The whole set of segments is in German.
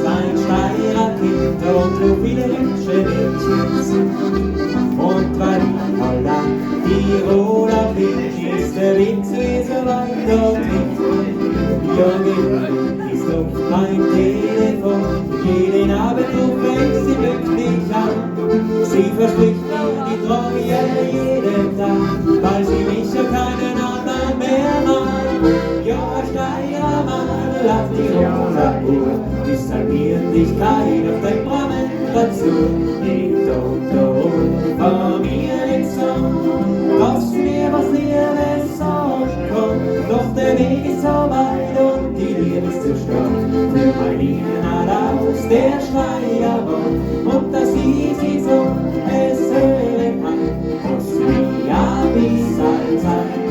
Ein Steirer Kind und so viele hübsche Mädchen. Und weil Holla, Tiroler Wind ist der Wind so weit dorthin. Junge, ist doch mein Telefon, jeden Abend rufe ich sie glücklich an. Sie verspricht mir die Treue jeden Tag, weil sie mich ja keinen anderen mehr mag. Ja, Steiramadl auf Tirolerbua, ist Wirklichkeit auf den Brammen dazu. Ich doch von mir nicht so, dass mir was Liebes sagen kann. Doch der Weg ist so weit und die Liebe ist zu stark. Für mein Leben aus der Steiramadl und das sieht sie so, es höre an, muss wie ja bis allzeit.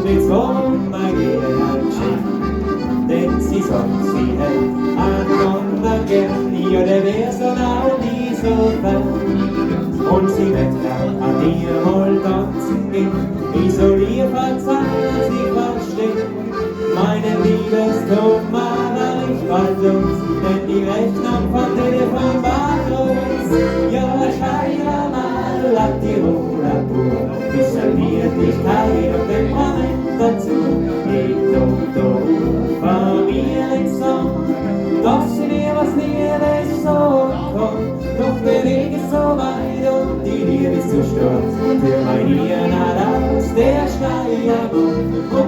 Jetzt kommt mein Gehirnchen, denn sie sagt, sie hält einander gern, ja, der wär so nah und nie so fern. Und sie wird gern an dir mal tanzen gehen, isoliert verzeihen, sie versteht. Meine Liebeskummer war nicht bald uns, denn die Rechnung von Telefon war groß. Ja, Steiramadl auf Tirolerbua, bis er Wirklichkeit auf den Brammen dazu. Ich doch von mir nicht so, dass sie mir was Liebes sagen kann. Doch der Weg ist so weit und die Liebe ist zu stark. Für mein Hirn aus der Steiramadl.